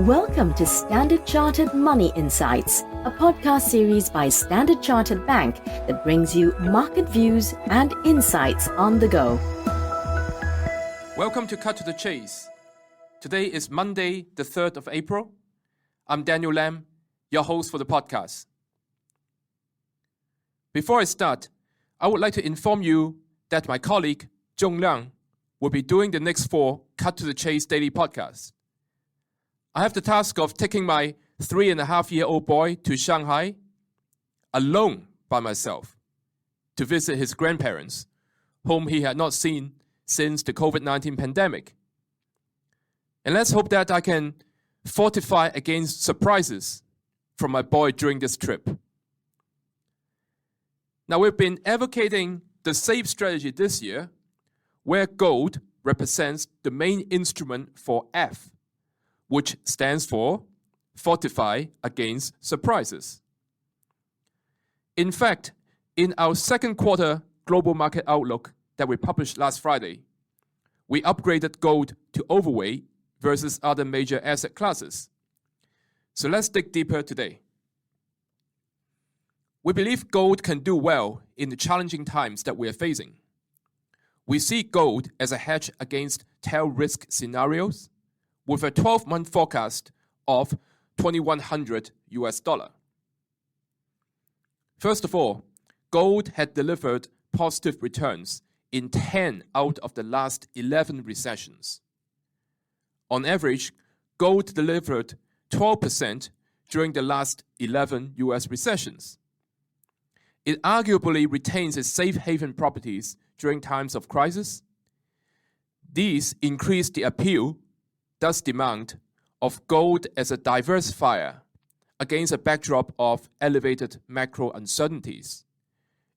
Welcome to Standard Chartered Money Insights, a podcast series by Standard Chartered Bank that brings you market views and insights on the go. Welcome to Cut to the Chase. Today is Monday, the 3rd of April. I'm Daniel Lam, your host for the podcast. Before I start, I would like to inform you that my colleague, Zhong Liang, will be doing the next 4 Cut to the Chase daily podcasts. I have the task of taking my 3.5-year-old boy to Shanghai, alone by myself, to visit his grandparents, whom he had not seen since the COVID-19 pandemic. And let's hope that I can fortify against surprises from my boy during this trip. Now, we've been advocating the safe strategy this year, where gold represents the main instrument for F, which stands for Fortify against surprises. In fact, in our second quarter global market outlook that we published last Friday, we upgraded gold to overweight versus other major asset classes. So let's dig deeper today. We believe gold can do well in the challenging times that we are facing. We see gold as a hedge against tail risk scenarios, with a 12-month forecast of $2,100. First of all, gold had delivered positive returns in 10 out of the last 11 recessions. On average, gold delivered 12% during the last 11 US recessions. It arguably retains its safe haven properties during times of crisis. These increase the appeal, thus demand, of gold as a diversifier against a backdrop of elevated macro uncertainties,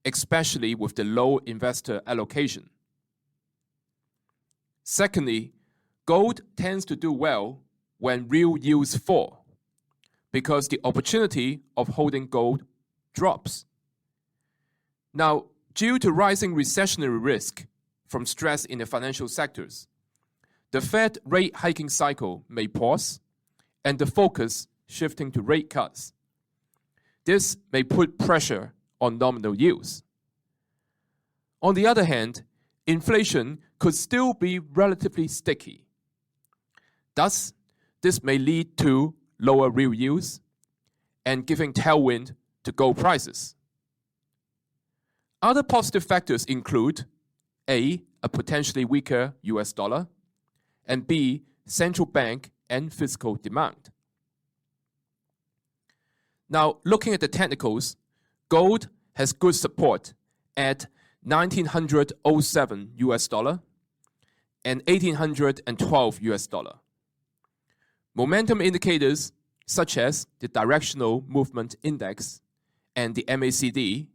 especially with the low investor allocation. Secondly, gold tends to do well when real yields fall, because the opportunity of holding gold drops. Now, due to rising recessionary risk from stress in the financial sectors, the Fed rate hiking cycle may pause, and the focus shifting to rate cuts. This may put pressure on nominal yields. On the other hand, inflation could still be relatively sticky. Thus, this may lead to lower real yields and giving tailwind to gold prices. Other positive factors include A, a potentially weaker US dollar, and B, central bank and fiscal demand. Now, looking at the technicals, gold has good support at $1,907 and $1,812. Momentum indicators such as the Directional Movement Index and the MACD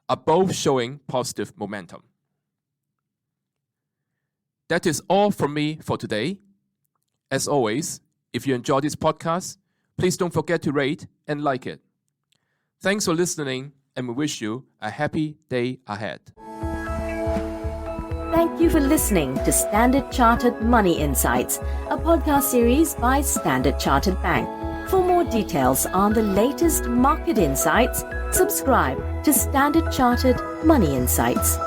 are both showing positive momentum. That is all from me for today. As always, if you enjoy this podcast, please don't forget to rate and like it. Thanks for listening, and we wish you a happy day ahead. Thank you for listening to Standard Chartered Money Insights, a podcast series by Standard Chartered Bank. For more details on the latest market insights, subscribe to Standard Chartered Money Insights.